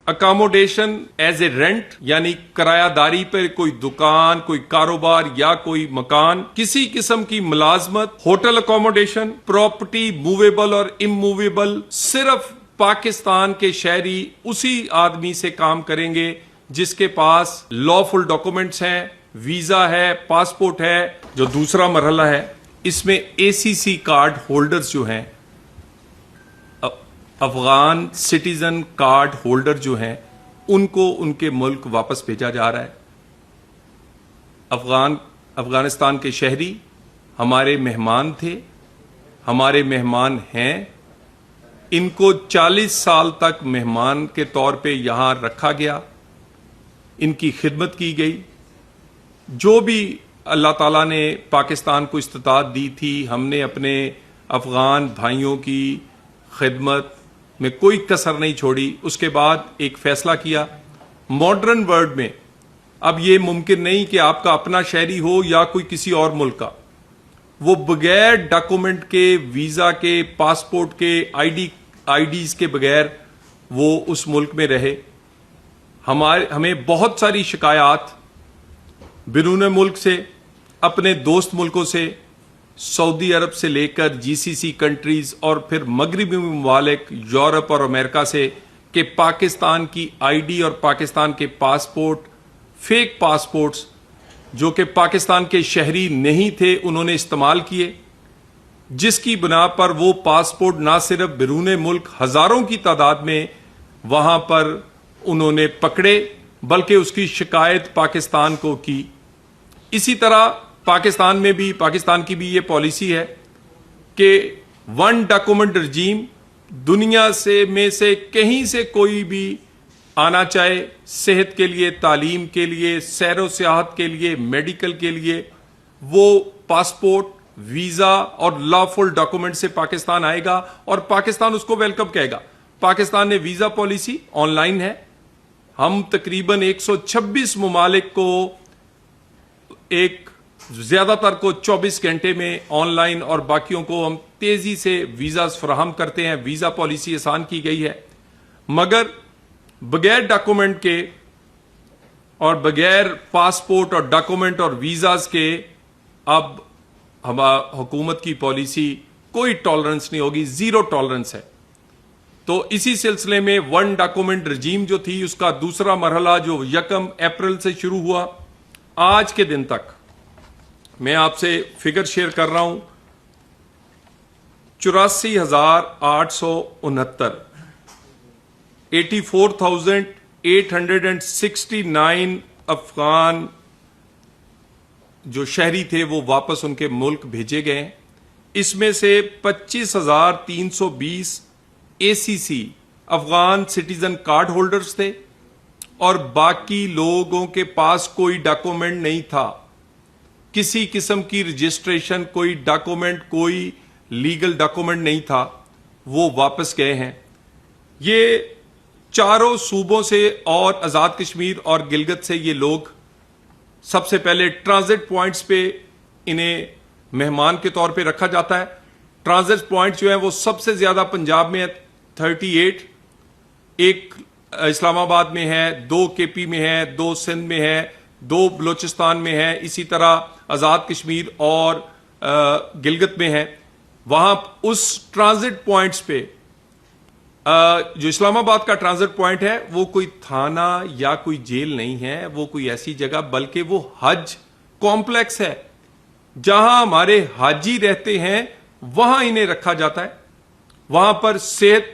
Accommodation as a rent یعنی کرایہ داری پر کوئی دکان، کوئی کاروبار یا کوئی مکان، کسی قسم کی ملازمت، ہوٹل اکاموڈیشن، پراپرٹی موویبل اور اموویبل صرف پاکستان کے شہری اسی آدمی سے کام کریں گے جس کے پاس لافل ڈاکومنٹس ہیں، ویزا ہے، پاسپورٹ ہے۔ جو دوسرا مرحلہ ہے اس میں اے سی سی کارڈ ہولڈرز جو ہیں، افغان سٹیزن کارڈ ہولڈر جو ہیں، ان کو ان کے ملک واپس بھیجا جا رہا ہے۔ افغانستان کے شہری ہمارے مہمان تھے، ہمارے مہمان ہیں، ان کو 40 سال تک مہمان کے طور پہ یہاں رکھا گیا، ان کی خدمت کی گئی۔ جو بھی اللہ تعالیٰ نے پاکستان کو استطاعت دی تھی، ہم نے اپنے افغان بھائیوں کی خدمت میں کوئی کسر نہیں چھوڑی۔ اس کے بعد ایک فیصلہ کیا، ماڈرن ورلڈ میں اب یہ ممکن نہیں کہ آپ کا اپنا شہری ہو یا کوئی کسی اور ملک کا، وہ بغیر ڈاکومنٹ کے، ویزا کے، پاسپورٹ کے، آئی ڈیز کے بغیر وہ اس ملک میں رہے۔ ہمیں بہت ساری شکایات بیرون ملک سے، اپنے دوست ملکوں سے، سعودی عرب سے لے کر جی سی سی کنٹریز اور پھر مغربی ممالک، یورپ اور امریکہ سے، کہ پاکستان کی آئی ڈی اور پاکستان کے پاسپورٹ، فیک پاسپورٹس جو کہ پاکستان کے شہری نہیں تھے، انہوں نے استعمال کیے، جس کی بنا پر وہ پاسپورٹ نہ صرف بیرون ملک ہزاروں کی تعداد میں وہاں پر انہوں نے پکڑے، بلکہ اس کی شکایت پاکستان کو کی۔ اسی طرح پاکستان کی بھی یہ پالیسی ہے کہ ون ڈاکومنٹ رجیم، دنیا میں سے کہیں سے کوئی بھی آنا چاہے، صحت کے لیے، تعلیم کے لیے، سیر و سیاحت کے لیے، میڈیکل کے لیے، وہ پاسپورٹ، ویزا اور لافل ڈاکومنٹ سے پاکستان آئے گا اور پاکستان اس کو ویلکم کہے گا۔ پاکستان نے ویزا پالیسی آن لائن ہے، ہم تقریباً 126 ممالک کو زیادہ تر کو 24 گھنٹے میں آن لائن اور باقیوں کو ہم تیزی سے ویزاز فراہم کرتے ہیں۔ ویزا پالیسی آسان کی گئی ہے، مگر بغیر ڈاکومنٹ کے اور بغیر پاسپورٹ اور ڈاکومنٹ اور ویزاز کے اب حکومت کی پالیسی کوئی ٹالرنس نہیں ہوگی، زیرو ٹالرنس ہے۔ تو اسی سلسلے میں ون ڈاکومنٹ رجیم جو تھی، اس کا دوسرا مرحلہ جو 1 اپریل سے شروع ہوا، آج کے دن تک میں آپ سے فگر شیئر کر رہا ہوں، 84,869 84,869 افغان جو شہری تھے وہ واپس ان کے ملک بھیجے گئے ہیں۔ اس میں سے 25,320 اے سی سی افغان سٹیزن کارڈ ہولڈرز تھے اور باقی لوگوں کے پاس کوئی ڈاکومنٹ نہیں تھا، کسی قسم کی رجسٹریشن، کوئی ڈاکومنٹ، کوئی لیگل ڈاکومنٹ نہیں تھا، وہ واپس گئے ہیں۔ یہ چاروں صوبوں سے اور آزاد کشمیر اور گلگت سے یہ لوگ سب سے پہلے ٹرانزٹ پوائنٹس پہ انہیں مہمان کے طور پہ رکھا جاتا ہے۔ ٹرانزٹ پوائنٹ جو ہیں وہ سب سے زیادہ پنجاب میں 38، ایک اسلام آباد میں ہے، 2 کے پی میں ہے، 2 سندھ میں ہے، 2 بلوچستان میں ہے، اسی طرح آزاد کشمیر اور گلگت میں ہے۔ وہاں اس ٹرانزٹ پوائنٹس پہ جو اسلام آباد کا ٹرانزٹ پوائنٹ ہے وہ کوئی تھانہ یا کوئی جیل نہیں ہے، وہ کوئی ایسی جگہ، بلکہ وہ حج کمپلیکس ہے جہاں ہمارے حاجی رہتے ہیں، وہاں انہیں رکھا جاتا ہے۔ وہاں پر صحت،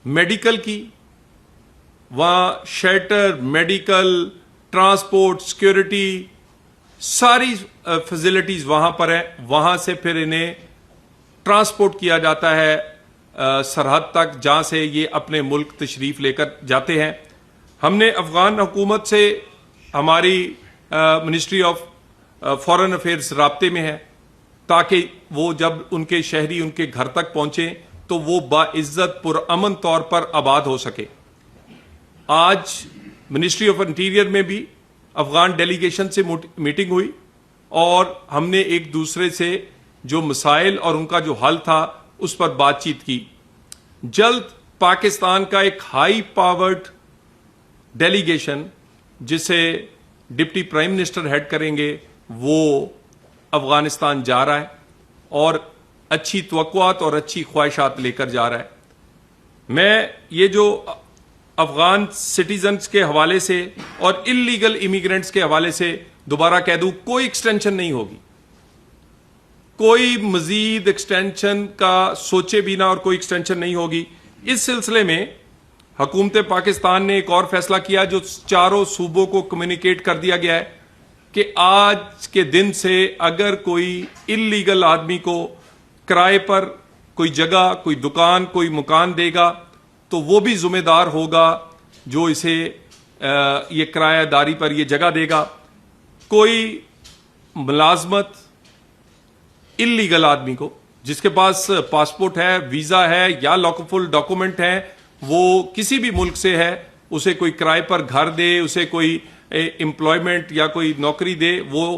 میڈیکل کی، وہاں شیلٹر، میڈیکل، ٹرانسپورٹ، سیکیورٹی، ساری فیسلٹیز وہاں پر ہیں۔ وہاں سے پھر انہیں ٹرانسپورٹ کیا جاتا ہے سرحد تک، جہاں سے یہ اپنے ملک تشریف لے کر جاتے ہیں۔ ہم نے افغان حکومت سے، ہماری منسٹری آف فارن افیئرز رابطے میں ہے تاکہ وہ جب ان کے شہری ان کے گھر تک پہنچیں تو وہ باعزت پرامن طور پر آباد ہو سکے۔ آج منسٹری آف انٹیریئر میں بھی افغان ڈیلیگیشن سے میٹنگ ہوئی اور ہم نے ایک دوسرے سے جو مسائل اور ان کا جو حل تھا اس پر بات چیت کی۔ جلد پاکستان کا ایک ہائی پاورڈ ڈیلیگیشن جسے ڈپٹی پرائم منسٹر ہیڈ کریں گے وہ افغانستان جا رہا ہے اور اچھی توقعات اور اچھی خواہشات لے کر جا رہا ہے. میں یہ جو افغان سٹیزنز کے حوالے سے اور انلیگل امیگرنٹس کے حوالے سے دوبارہ کہہ دوں, کوئی ایکسٹینشن نہیں ہوگی, کوئی مزید ایکسٹینشن کا سوچے بھی نہ اور کوئی ایکسٹینشن نہیں ہوگی. اس سلسلے میں حکومت پاکستان نے ایک اور فیصلہ کیا جو چاروں صوبوں کو کمیونیکیٹ کر دیا گیا ہے کہ آج کے دن سے اگر کوئی انلیگل آدمی کو کرائے پر کوئی جگہ, کوئی دکان, کوئی مکان دے گا تو وہ بھی ذمہ دار ہوگا جو اسے یہ کرایہ داری پر یہ جگہ دے گا. کوئی ملازمت انلیگل آدمی کو جس کے پاس پاسپورٹ ہے, ویزا ہے یا لاکفل ڈاکومنٹ ہے, وہ کسی بھی ملک سے ہے, اسے کوئی کرائے پر گھر دے, اسے کوئی امپلائمنٹ یا کوئی نوکری دے, وہ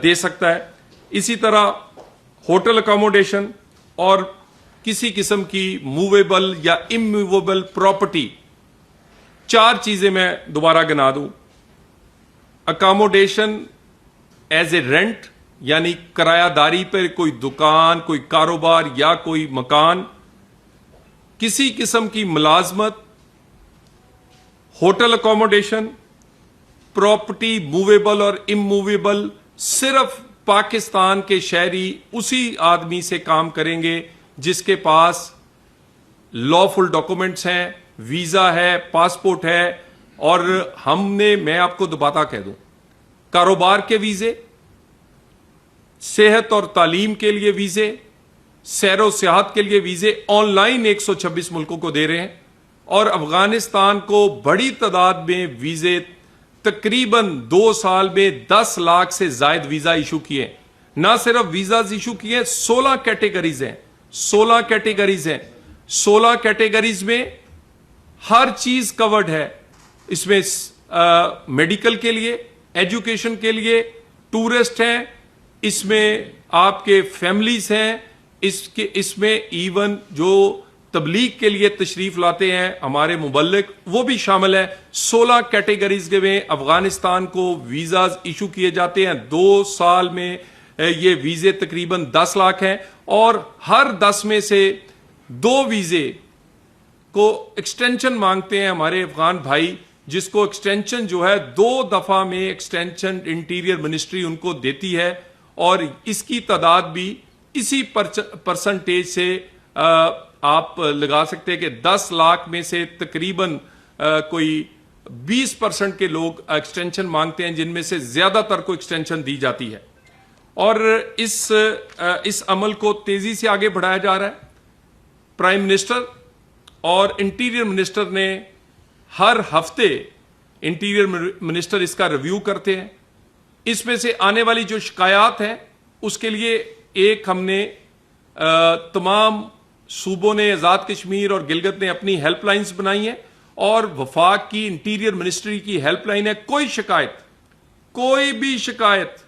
دے سکتا ہے. اسی طرح ہوٹل اکاموڈیشن اور کسی قسم کی موویبل یا اموویبل پراپرٹی, 4 چیزیں میں دوبارہ گنا دوں. اکاموڈیشن ایز اے رینٹ یعنی کرایہ داری پر کوئی دکان, کوئی کاروبار یا کوئی مکان, کسی قسم کی ملازمت, ہوٹل اکاموڈیشن, پراپرٹی موویبل اور اموویبل صرف پاکستان کے شہری اسی آدمی سے کام کریں گے جس کے پاس لافل ڈاکومنٹس ہیں, ویزا ہے, پاسپورٹ ہے. اور میں آپ کو دوبارہ کہہ دوں, کاروبار کے ویزے, صحت اور تعلیم کے لیے ویزے, سیر و سیاحت کے لیے ویزے آن لائن 126 ملکوں کو دے رہے ہیں. اور افغانستان کو بڑی تعداد میں ویزے, تقریباً 2 سال میں 10 لاکھ سے زائد ویزا ایشو کیے. نہ صرف ویزاز ایشو کیے, 16 کیٹیگریز ہیں, 16 کیٹیگریز ہیں. 16 کیٹیگریز میں ہر چیز کورڈ ہے. اس میں میڈیکل کے لیے, ایجوکیشن کے لیے, ٹورسٹ ہیں, اس میں آپ کے فیملیز ہیں, اس میں ایون جو تبلیغ کے لیے تشریف لاتے ہیں ہمارے مبلغ وہ بھی شامل ہے. 16 کیٹیگریز میں افغانستان کو ویزاز ایشو کیے جاتے ہیں. 2 سال میں یہ ویزے تقریباً 10 لاکھ ہیں اور ہر 10 میں سے 2 ویزے کو ایکسٹینشن مانگتے ہیں ہمارے افغان بھائی, جس کو ایکسٹینشن جو ہے 2 دفعہ میں ایکسٹینشن انٹیریئر منسٹری ان کو دیتی ہے. اور اس کی تعداد بھی اسی پرسنٹیج سے آپ لگا سکتے ہیں کہ 10 لاکھ میں سے تقریباً کوئی 20% کے لوگ ایکسٹینشن مانگتے ہیں, جن میں سے زیادہ تر کو ایکسٹینشن دی جاتی ہے. اور اس عمل کو تیزی سے آگے بڑھایا جا رہا ہے. پرائم منسٹر اور انٹیریئر منسٹر نے ہر ہفتے انٹیریئر منسٹر اس کا ریویو کرتے ہیں. اس میں سے آنے والی جو شکایات ہیں اس کے لیے ایک ہم نے تمام صوبوں نے, آزاد کشمیر اور گلگت نے اپنی ہیلپ لائنز بنائی ہیں اور وفاق کی انٹیریئر منسٹری کی ہیلپ لائن ہے. کوئی بھی شکایت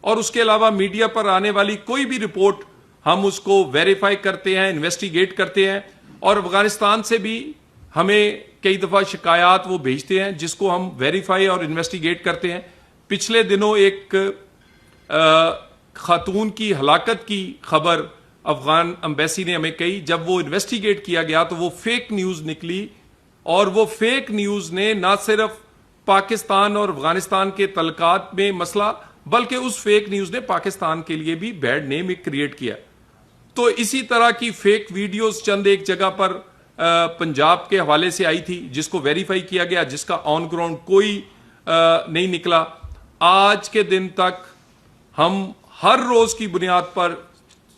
اور اس کے علاوہ میڈیا پر آنے والی کوئی بھی رپورٹ ہم اس کو ویریفائی کرتے ہیں, انویسٹیگیٹ کرتے ہیں. اور افغانستان سے بھی ہمیں کئی دفعہ شکایات وہ بھیجتے ہیں جس کو ہم ویریفائی اور انویسٹیگیٹ کرتے ہیں. پچھلے دنوں ایک خاتون کی ہلاکت کی خبر افغان امبیسی نے ہمیں کہی. جب وہ انویسٹیگیٹ کیا گیا تو وہ فیک نیوز نکلی, اور وہ فیک نیوز نے نہ صرف پاکستان اور افغانستان کے تعلقات میں مسئلہ, بلکہ اس فیک نیوز نے پاکستان کے لیے بھی بیڈ نیم کریٹ کیا. تو اسی طرح کی فیک ویڈیوز چند ایک جگہ پر پنجاب کے حوالے سے آئی تھی جس کو ویریفائی کیا گیا, جس کا آن گراؤنڈ کوئی نہیں نکلا. آج کے دن تک ہم ہر روز کی بنیاد پر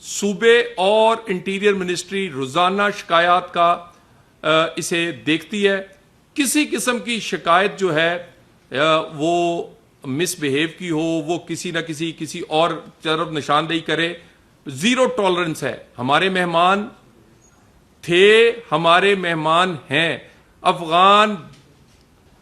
صوبے اور انٹیریئر منسٹری روزانہ شکایات کا اسے دیکھتی ہے. کسی قسم کی شکایت جو ہے وہ مس بہیو کی ہو, وہ کسی نہ کسی اور طرف نشاندہی کرے, 0 ٹالرنس ہے. ہمارے مہمان تھے, ہمارے مہمان ہیں. افغان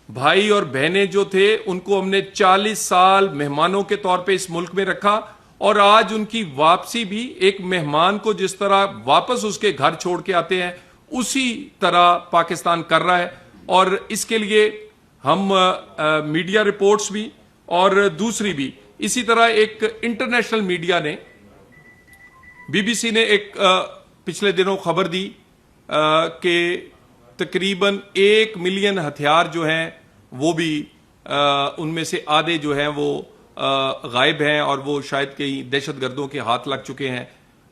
بھائی اور بہنیں جو تھے ان کو ہم نے 40 سال مہمانوں کے طور پہ اس ملک میں رکھا, اور آج ان کی واپسی بھی ایک مہمان کو جس طرح واپس اس کے گھر چھوڑ کے آتے ہیں اسی طرح پاکستان کر رہا ہے. اور اس کے لیے ہم میڈیا رپورٹس بھی اور دوسری بھی اسی طرح ایک انٹرنیشنل میڈیا نے بی بی سی نے ایک پچھلے دنوں خبر دی کہ تقریباً 1 ملین ہتھیار جو ہیں وہ بھی ان میں سے آدھے جو ہیں وہ غائب ہیں اور وہ شاید کئی دہشت گردوں کے ہاتھ لگ چکے ہیں.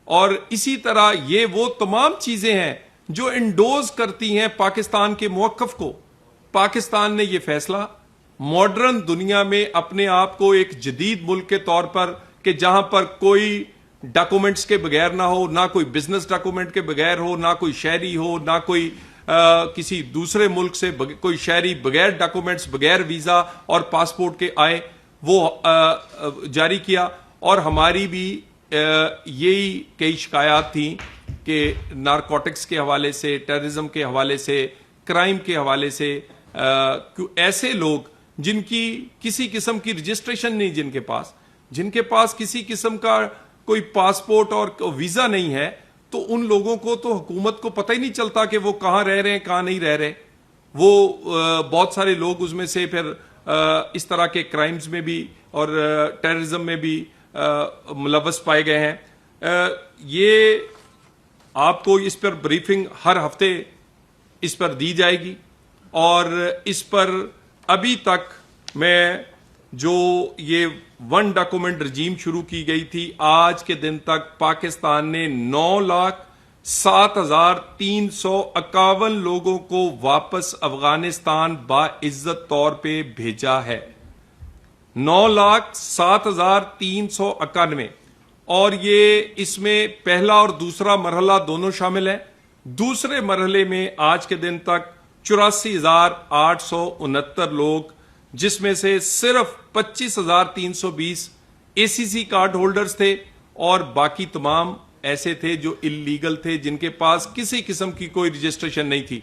اور اسی طرح یہ وہ تمام چیزیں ہیں جو انڈوز کرتی ہیں پاکستان کے موقف کو. پاکستان نے یہ فیصلہ ماڈرن دنیا میں اپنے آپ کو ایک جدید ملک کے طور پر کہ جہاں پر کوئی ڈاکومنٹس کے بغیر نہ ہو, نہ کوئی بزنس ڈاکومنٹ کے بغیر ہو, نہ کوئی شہری ہو, نہ کوئی کسی دوسرے ملک سے کوئی شہری بغیر ڈاکومنٹس بغیر ویزا اور پاسپورٹ کے آئے, وہ جاری کیا. اور ہماری بھی یہی کئی شکایات تھیں کہ نارکوٹکس کے حوالے سے, ٹیررزم کے حوالے سے, کرائم کے حوالے سے ایسے لوگ جن کی کسی قسم کی رجسٹریشن نہیں, جن کے پاس کسی قسم کا کوئی پاسپورٹ اور ویزا نہیں ہے, تو ان لوگوں کو تو حکومت کو پتہ ہی نہیں چلتا کہ وہ کہاں رہ رہے ہیں کہاں نہیں رہ رہے. وہ بہت سارے لوگ اس میں سے پھر اس طرح کے کرائمز میں بھی اور ٹیررزم میں بھی ملوث پائے گئے ہیں. یہ آپ کو اس پر بریفنگ ہر ہفتے اس پر دی جائے گی, اور اس پر ابھی تک میں جو یہ 1 ڈاکومنٹ رجیم شروع کی گئی تھی, آج کے دن تک پاکستان نے 9,07,351 لوگوں کو واپس افغانستان باعزت طور پہ بھیجا ہے. 9,07,391, اور یہ اس میں پہلا اور دوسرا مرحلہ دونوں شامل ہیں. دوسرے مرحلے میں آج کے دن تک 84,869 لوگ, جس میں سے صرف 25,320 اے سی سی کارڈ ہولڈرز تھے, اور باقی تمام ایسے تھے جو اللیگل تھے, جن کے پاس کسی قسم کی کوئی رجسٹریشن نہیں تھی.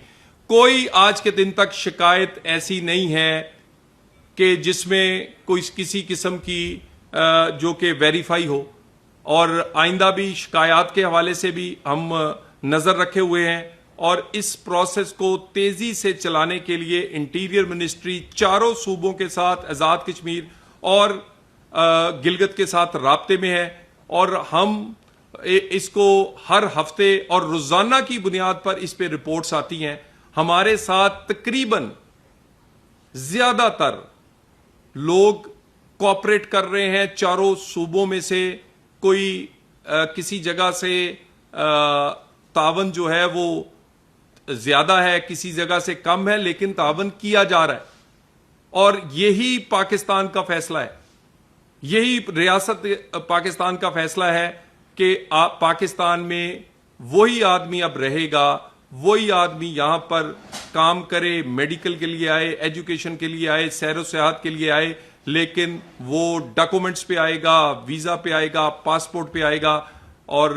کوئی آج کے دن تک شکایت ایسی نہیں ہے کہ جس میں کوئی کسی قسم کی جو کہ ویریفائی ہو, اور آئندہ بھی شکایات کے حوالے سے بھی ہم نظر رکھے ہوئے ہیں. اور اس پروسیس کو تیزی سے چلانے کے لیے انٹیریئر منسٹری چاروں صوبوں کے ساتھ, آزاد کشمیر اور گلگت کے ساتھ رابطے میں ہے, اور ہم اس کو ہر ہفتے اور روزانہ کی بنیاد پر اس پہ رپورٹس آتی ہیں. ہمارے ساتھ تقریباً زیادہ تر لوگ کوآپریٹ کر رہے ہیں چاروں صوبوں میں سے. کوئی کسی جگہ سے تعاون جو ہے وہ زیادہ ہے, کسی جگہ سے کم ہے, لیکن تعاون کیا جا رہا ہے. اور یہی پاکستان کا فیصلہ ہے, یہی ریاست پاکستان کا فیصلہ ہے کہ پاکستان میں وہی آدمی اب رہے گا, وہی آدمی یہاں پر کام کرے, میڈیکل کے لیے آئے, ایجوکیشن کے لیے آئے, سیر و سیاحت کے لیے آئے, لیکن وہ ڈاکومنٹس پہ آئے گا, ویزا پہ آئے گا, پاسپورٹ پہ آئے گا. اور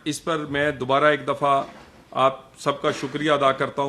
اس پر میں دوبارہ ایک دفعہ آپ سب کا شکریہ ادا کرتا ہوں.